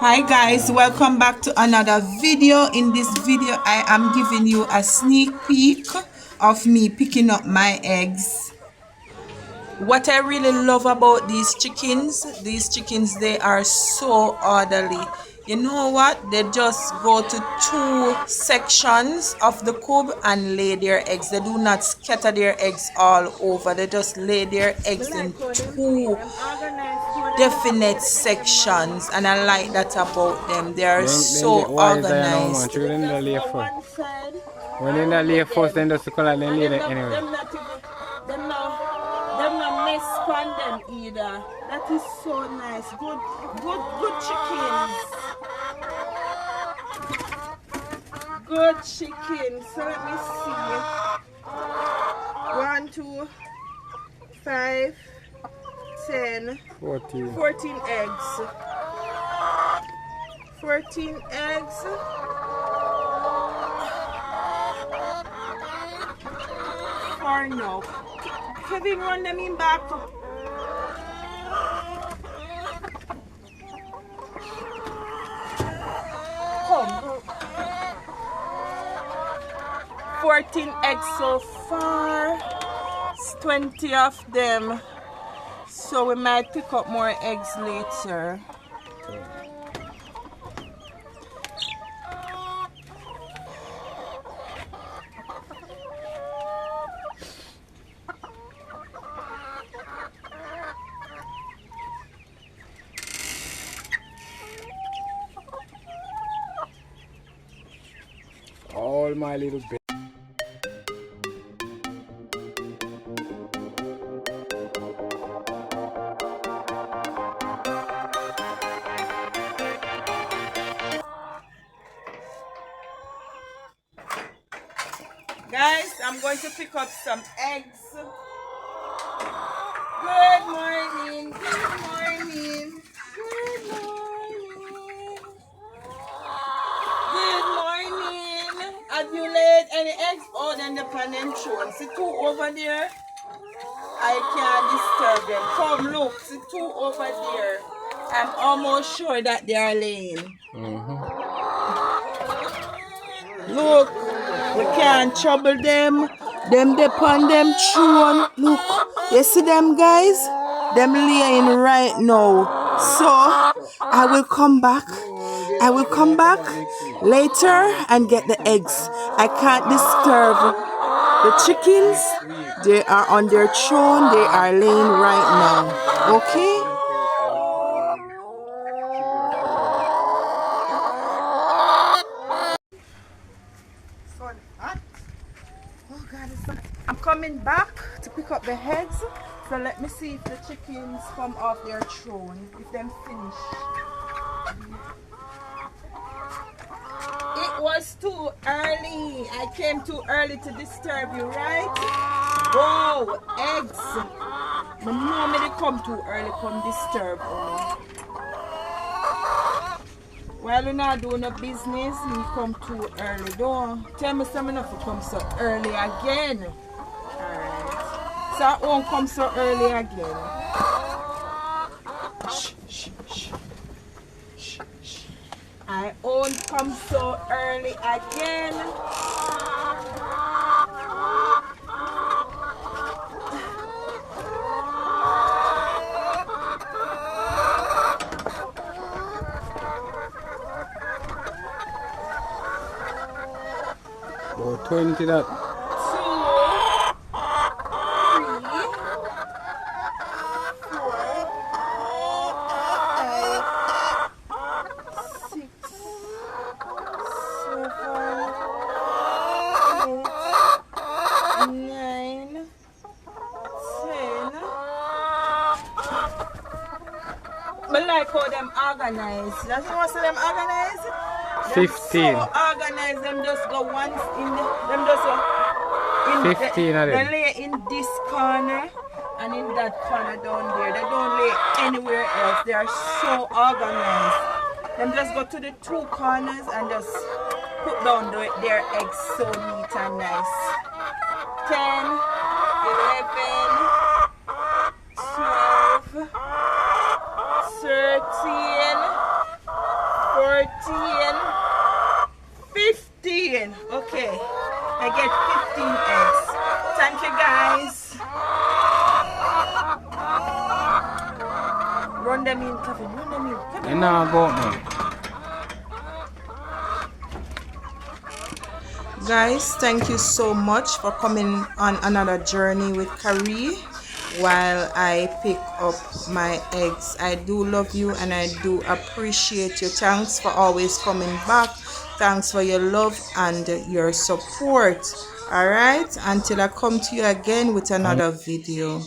Hi guys, welcome back to another video. In this video I am giving you a sneak peek of me picking up my eggs. What I really love about these chickens, they are so orderly. You know what? They just go to two sections of the coop and lay their eggs. They do not scatter their eggs all over. They just lay their eggs in two definite sections, and I like that about them. They are Then the so wise I know man, organized. through them the lay first. When in the lay first, then just call and then lay them anyway. Them not mess on them either. That is so nice. Good chickens. Good chickens. So let me see. 1, 2, 5, 10, 14 eggs. 14 eggs. For now. Kevin, run them in back. Come. 14 eggs so far. It's 20 of them. So we might pick up more eggs later. All my little bit. Guys, I'm going to pick up some eggs. Good morning. Good morning. Good morning. Good morning. Have you laid any eggs? Oh, then the pan them shown. See two over there? I can't disturb them. Come look. See two over there. I'm almost sure that they are laying. Look. We can't trouble them. Them depend them throne. Look. You see them guys? Them laying right now. So I will come back. I will come back later and get the eggs. I can't disturb the chickens. They are on their throne. They are laying right now. Okay? Oh God, it's hot. I'm coming back to pick up the eggs. So let me see if the chickens come off their throne. If them finish. It was too early. I came too early to disturb you, right? Whoa, eggs. The moment they come too early, come disturb you. While you're not doing a business, you come too early. Don't tell me something enough to come so early again. Alright. So I won't come so early again. Shh, shh, shh. Shh, shh. I won't come so early again. Oh, 20 that. 2, 3, 4, 5, 6, 7, 8, 9, 10. I like how them organized. That's what I say them organized. 15. So organized, them just go once in the, them just go in 15 of them. They lay in this corner and in that corner down there. They don't lay anywhere else. They are so organized. Them just go to the two corners and just put down their eggs so neat and nice. 10, 11, 12, 13, 14, 15. Okay, I get 15 eggs. Thank you guys. Run them in, Kevin. Run them in. Kevin. You know about me. Guys, thank you so much for coming on another journey with Carrie while I pick up my eggs. I do love you and I do appreciate you. Thanks for always coming back. Thanks for your love and your support. All right, until I come to you again with another video.